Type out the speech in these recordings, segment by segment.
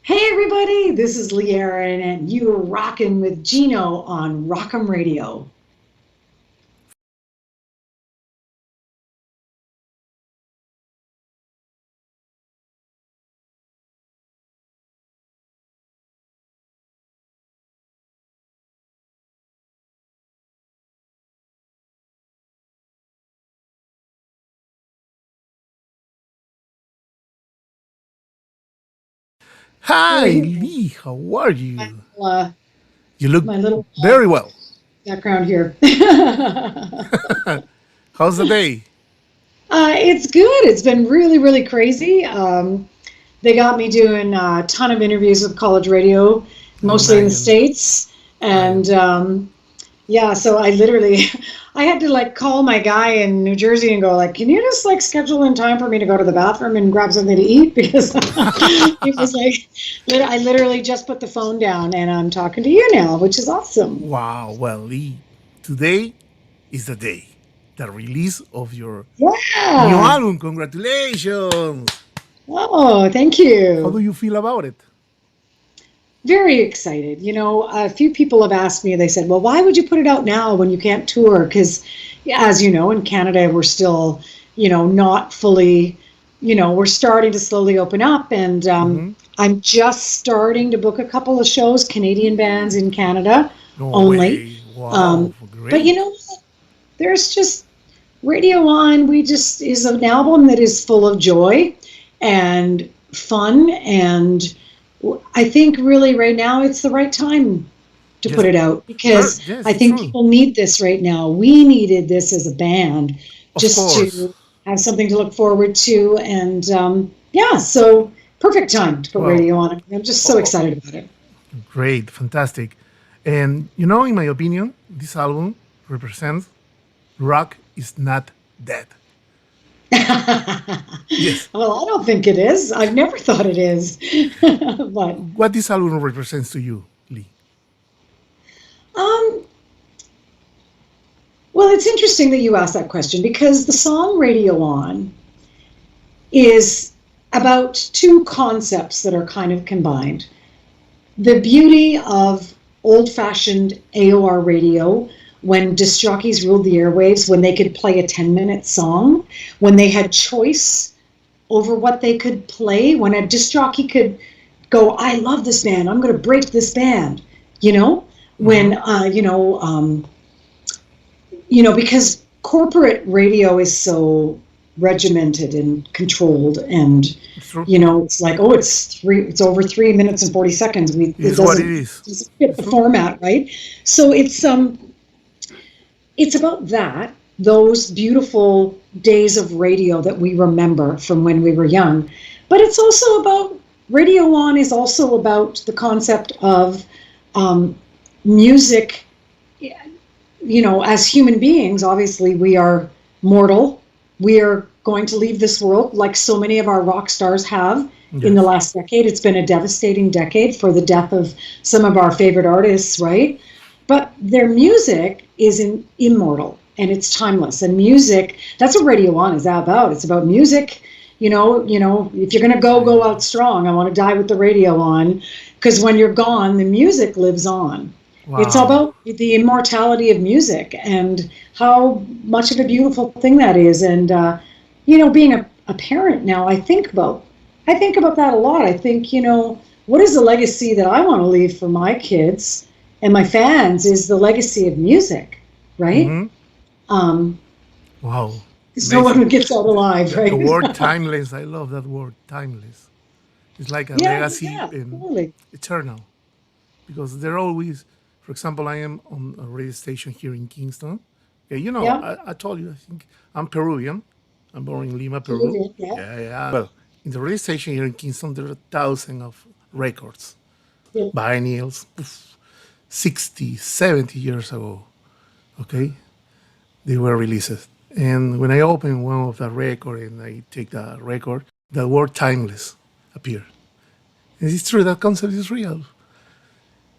Hey everybody, this is Lee Aaron, and you're rocking with Gino on Rockum Radio. Hi, Hey, Lee. How are my, you? uh, You look my little very well. background here. How's the day? It's good. It's been really, really crazy. They got me doing a ton of interviews with college radio, I mostly in the imagine. States. I And yeah, so I literally, I had to like call my guy in New Jersey and go like, can you just like schedule in time for me to go to the bathroom and grab something to eat? Because it was like, I literally just put the phone down and I'm talking to you now, which is awesome. Wow. Well, Lee, today is the day, the release of your new Yeah. album. Congratulations. Oh, thank How do you. you feel about it? Very excited. You know, a few people have asked me, they said, well, why would you put it out now when you can't tour? Because, as you know, in Canada, we're still, not fully, we're starting to slowly open up. And Mm-hmm. I'm just starting to book a couple of shows, Canadian bands in Canada No only. way. Wow. Um, but Great. there's just Radio On, we just is an album that is full of joy and fun. And I think really right now it's the right time to put Yes. it out Sure. because Yes, I it's think true. people need this right now. We needed this as a band Of just course. to have something to look forward to. And yeah, so perfect time to put Well, radio on. I'm just so oh, excited about it. great. Fantastic. And, in my opinion, this album represents rock is not dead. Yes. Well, I don't think it is. I've never thought it is. But What this album represents to you, Lee? um, well, it's interesting that you asked that question because the song Radio On is about two concepts that are kind of combined. The beauty of old fashioned AOR radio when disc jockeys ruled the airwaves, when they could play a 10-minute song, when they had choice over what they could play, when a disc jockey could go, I love this band, I'm going to break this band, you know, Mm-hmm. when, because corporate radio is so regimented and controlled and It's true. it's like, oh, it's over 3 minutes and 40 seconds. It It is what it is. doesn't fit It's the true. format, right? So it's about that, those beautiful days of radio that we remember from when we were young. But it's also about Radio On is also about the concept of um, music. As human beings, obviously we are mortal. We are going to leave this world like so many of our rock stars have in the Yes. last decade. It's been a devastating decade for the death of some of our favorite artists, right? But their music is immortal and it's timeless. And music, that's what Radio On is about. It's about music. If you're going to go out strong. I want to die with the radio on because when you're gone, the music lives on. It's Wow. about the immortality of music and how much of a beautiful thing that is. And being a parent now, I think about that a lot. I think, what is the legacy that I want to leave for my kids and my fans is the legacy of music, right? Mm-hmm. Um, Wow. because no Amazing. one gets out alive, The right? word timeless, I love that word, timeless. It's like a Yeah, legacy yeah, and totally. eternal because they're always, for example, I am on a radio station here in Kingston. Yeah, Yeah, I told you, I think I'm Peruvian. I'm born in Lima, Peru. Peruvian, yeah, Yeah, yeah. Well, in the radio station here in Kingston, there are thousands of records, yeah. vinyls, 60, 70 years ago. Okay, they were released. And when I open one of the record and I take the record, the word timeless appear. And it's true, that concept is real.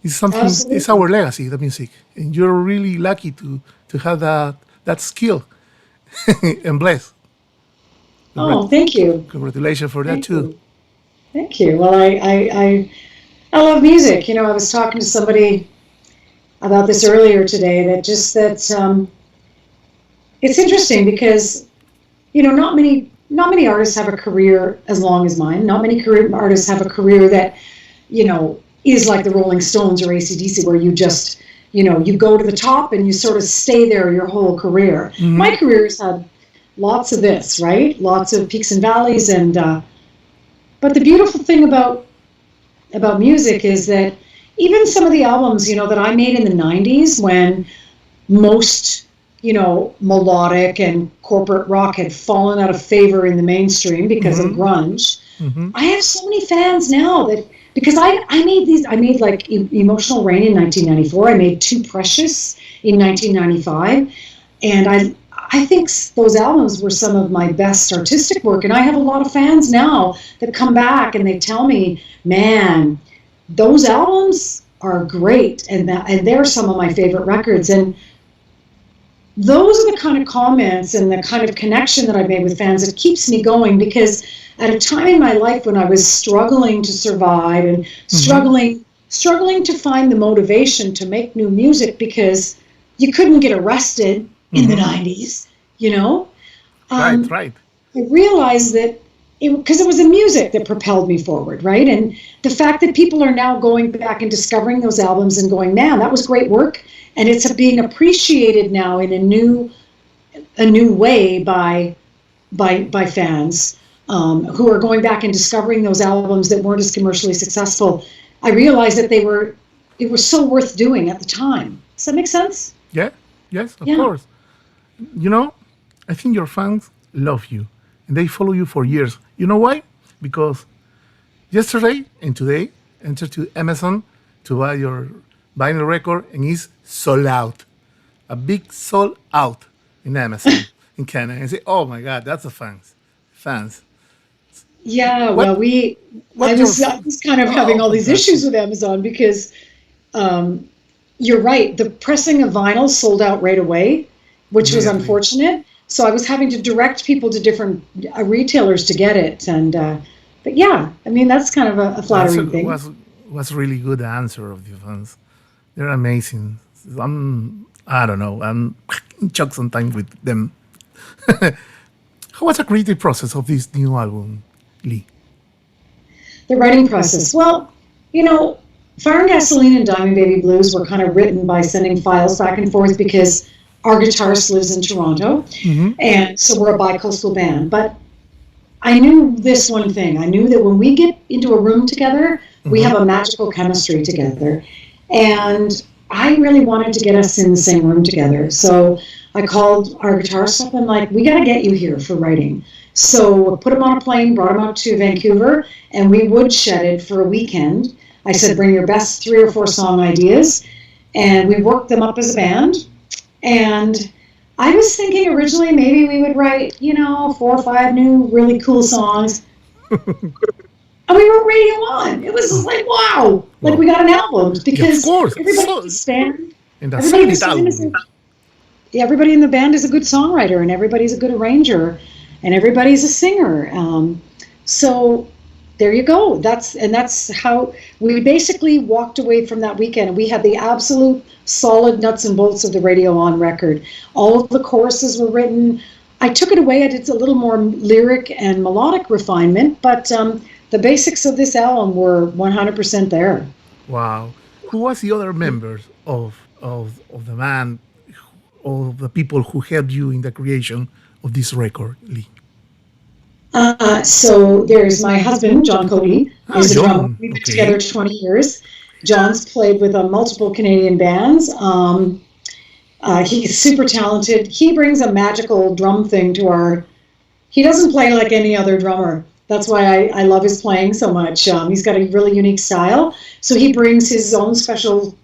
It's something, it's Absolutely. our legacy, the music. And you're really lucky to have that skill and blessed. Congrat- Oh, thank you. Congratulations for that Thank too. you. Thank you. Well, I love music. You know, I was talking to somebody about this earlier today, that it's interesting because, you know, not many artists have a career as long as mine. Not many artists have a career that, you know, is like the Rolling Stones or AC/DC, where you just, you know, you go to the top and you sort of stay there your whole career. Mm-hmm. My career's had lots of this, right? Lots of peaks and valleys, and but the beautiful thing about music is that even some of the albums, you know, that I made in the 90s, when most, you know, melodic and corporate rock had fallen out of favor in the mainstream because of grunge. I have so many fans now that, because I made like Emotional Rain in 1994. I made Too Precious in 1995. And I think those albums were some of my best artistic work. And I have a lot of fans now that come back and they tell me, man, those albums are great. And they're some of my favorite records. And those are the kind of comments and the kind of connection that I've made with fans that keeps me going, because at a time in my life when I was struggling to survive and struggling to find the motivation to make new music, because you couldn't get arrested in the 90s, you know? Right. I realized that because it was the music that propelled me forward, right? And the fact that people are now going back and discovering those albums and going, man, that was great work. And it's being appreciated now in a new way by fans who are going back and discovering those albums that weren't as commercially successful. I realized that it was so worth doing at the time. Does that make sense? Yeah. Yes, of course. You know, I think your fans love you and they follow you for years. You know why? Because yesterday and today, enter to Amazon to buy your vinyl record, and it's sold out. A big sold out in Amazon in Canada. And I say, oh my God, that's the fans. Yeah, well, I was kind of having all these issues with Amazon because you're right. The pressing of vinyl sold out right away, which was unfortunate. So I was having to direct people to different retailers to get it. And but yeah, I mean, that's kind of a flattering thing. Was really good answer of the fans. They're amazing. I don't know. I'm in shock sometimes with them. How was the creative process of this new album, Lee? The writing process. Well, you know, Fire and Gasoline and Diamond Baby Blues were kind of written by sending files back and forth, because our guitarist lives in Toronto, and so we're a bi-coastal band. But I knew this one thing. I knew that when we get into a room together, we have a magical chemistry together. And I really wanted to get us in the same room together. So I called our guitarist up and like, we got to get you here for writing. So put him on a plane, brought him out to Vancouver, and we woodshedded for a weekend. I said, bring your best 3 or 4 song ideas. And we worked them up as a band. And I was thinking originally maybe we would write, 4 or 5 new really cool songs. And we wrote Radio On. It was just like, wow, like we got an album, because everybody in the band is a good songwriter, and everybody's a good arranger, and everybody's a singer. So there you go. That's how we basically walked away from that weekend, and we had the absolute solid nuts and bolts of the Radio On record. All of the choruses were written. I took it away. I did a little more lyric and melodic refinement, but the basics of this album were 100% there. Wow. Who was the other members of the band, of the people who helped you in the creation of this record, Lee? So there's my husband, John Cody. He's a drummer. We've been together 20 years. John's played with multiple Canadian bands. He's super talented. He brings a magical drum thing to he doesn't play like any other drummer. That's why I love his playing so much. He's got a really unique style. So he brings his own special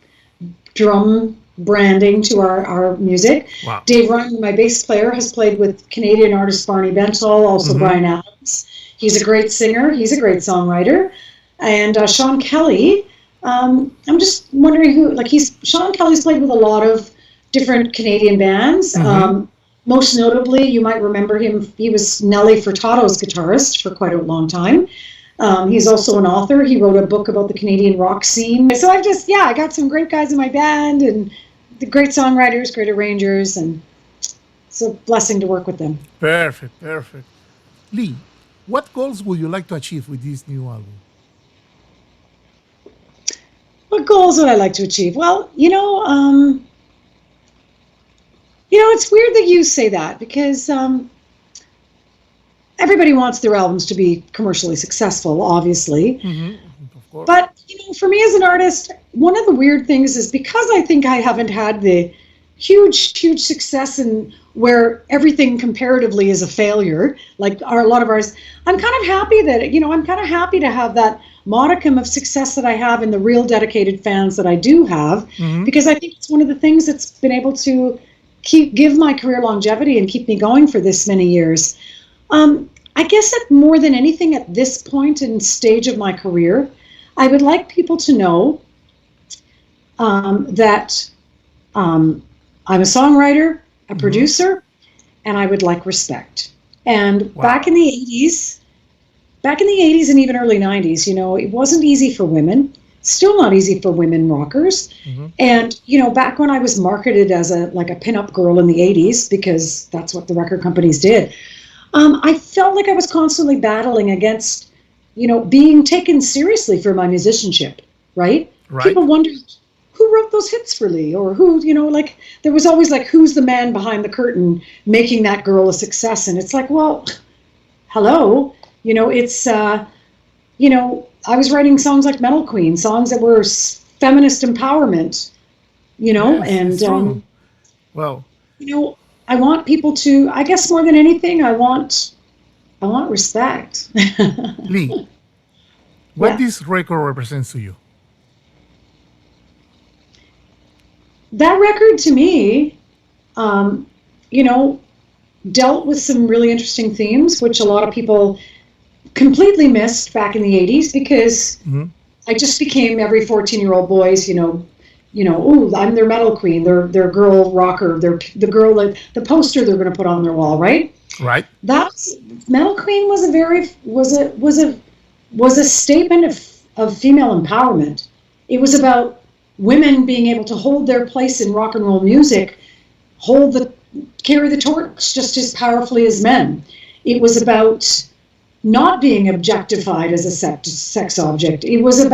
drum branding to our music. Wow. Dave Ryan, my bass player, has played with Canadian artist Barney Bentall, also Brian Adams. He's a great singer. He's a great songwriter. And Sean Kelly, I'm just wondering Sean Kelly's played with a lot of different Canadian bands. Most notably, you might remember him, he was Nelly Furtado's guitarist for quite a long time. He's also an author. He wrote a book about the Canadian rock scene. So I got some great guys in my band and the great songwriters, great arrangers, and it's a blessing to work with them. Perfect, perfect. Lee, what goals would you like to achieve with this new album? What goals would I like to achieve? Well, it's weird that you say that because everybody wants their albums to be commercially successful, obviously. Of course. But, for me as an artist, one of the weird things is because I think I haven't had the huge success in where everything comparatively is a failure, like a lot of ours, I'm kind of happy that, I'm kind of happy to have that modicum of success that I have in the real dedicated fans that I do have, because I think it's one of the things that's been able to give my career longevity and keep me going for this many years. I guess that more than anything at this point and stage of my career, I would like people to know that I'm a songwriter, a producer, and I would like respect. And back in the 80s and even early 90s, it wasn't easy for women. Still not easy for women rockers. And, back when I was marketed as a pinup girl in the 80s, because that's what the record companies did, I felt like I was constantly battling against, being taken seriously for my musicianship, right? People wondered, who wrote those hits for Lee? Or who, there was always who's the man behind the curtain making that girl a success? And it's like, well, hello, it's, I was writing songs like Metal Queen, songs that were feminist empowerment, Yes, and, well, I want people to, I guess more than anything, I want respect. Lee, what this record represents to you? That record to me, dealt with some really interesting themes, which a lot of people completely missed back in the 80s because I just became every 14-year-old boy's, ooh, I'm their metal queen, their girl rocker, the girl, the poster they're going to put on their wall, right? Right. Metal Queen was a statement of female empowerment. It was about women being able to hold their place in rock and roll music, carry the torch just as powerfully as men. It was about not being objectified as a sex object. There's a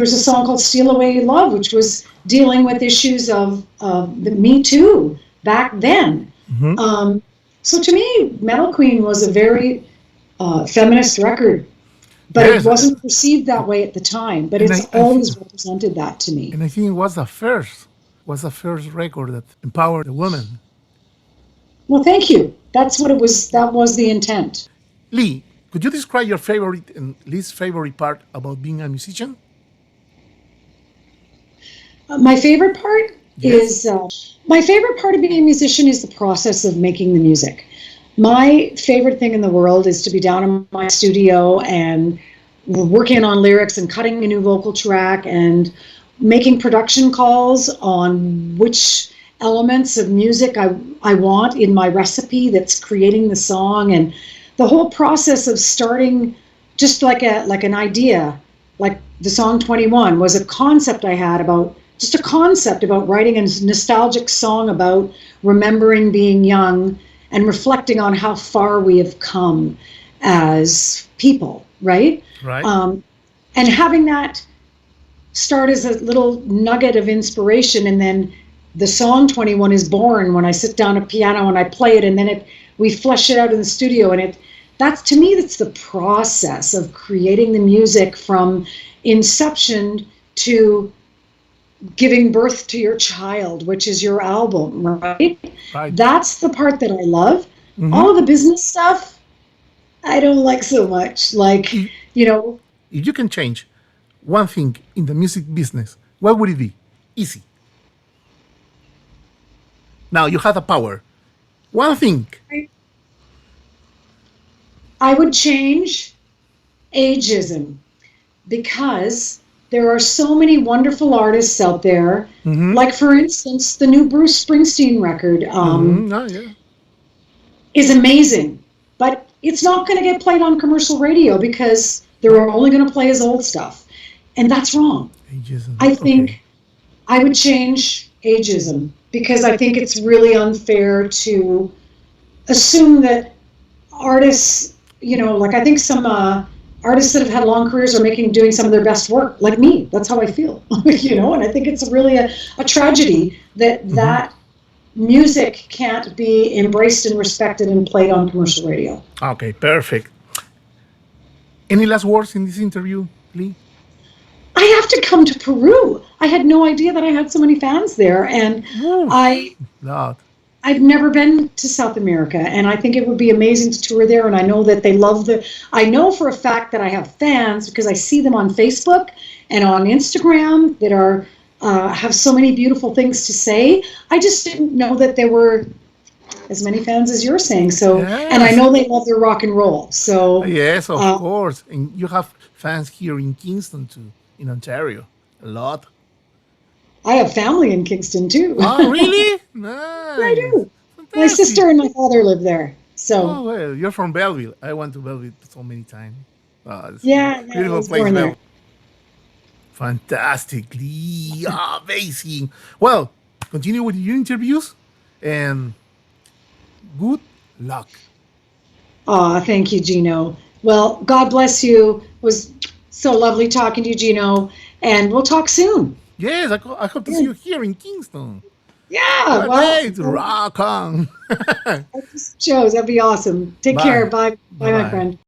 song called Steal Away Love, which was dealing with issues of the Me Too back then. So to me, Metal Queen was a very feminist record, but it wasn't perceived that way at the time, but it's always represented that to me. And I think it was the first record that empowered the women. Well, thank you. That's what it was. That was the intent. Lee, could you describe your favorite and least favorite part about being a musician? My favorite part is my favorite part of being a musician is the process of making the music. My favorite thing in the world is to be down in my studio and working on lyrics and cutting a new vocal track and making production calls on which elements of music I want in my recipe that's creating the song, and the whole process of starting just like an idea, like the song 21 was a concept I had about writing a nostalgic song about remembering being young and reflecting on how far we have come as people, right? Right. And having that start as a little nugget of inspiration, and then the song 21 is born when I sit down at piano and I play it, and then we flesh it out in the studio, and that's the process of creating the music from inception to giving birth to your child, which is your album, right? That's the part that I love. All of the business stuff, I don't like so much. If you can change one thing in the music business, what would it be? Easy. Now you have the power. One thing. I would change ageism, because there are so many wonderful artists out there. Like, for instance, the new Bruce Springsteen record is amazing. but it's not going to get played on commercial radio because they're only going to play his old stuff. And that's wrong. Ageism. I think I would change ageism because I think it's really unfair to assume that artists, like I think some artists that have had long careers are doing some of their best work, like me. That's how I feel, and I think it's really a tragedy that music can't be embraced and respected and played on commercial radio. Okay, perfect. Any last words in this interview, Lee? I have to come to Peru. I had no idea that I had so many fans there, and I've never been to South America, and I think it would be amazing to tour there, and I know that they love I know for a fact that I have fans because I see them on Facebook and on Instagram that have so many beautiful things to say. I just didn't know that there were as many fans as you're saying. So, yes. And I know they love their rock and roll. So yes, of course. And you have fans here in Kingston too, in Ontario, a lot. I have family in Kingston too. Oh, really? Nice. I do. Fantastic. My sister and my father live there. So. Oh well, you're from Belleville. I went to Belleville so many times. Yeah, beautiful place there. Fantastically amazing. Well, continue with your interviews and good luck. Thank you, Gino. Well, God bless you. It was so lovely talking to you, Gino, and we'll talk soon. Yes, I hope to see you here in Kingston. Yeah, rock on. Shows, that'd be awesome. Take care. Bye, my friend.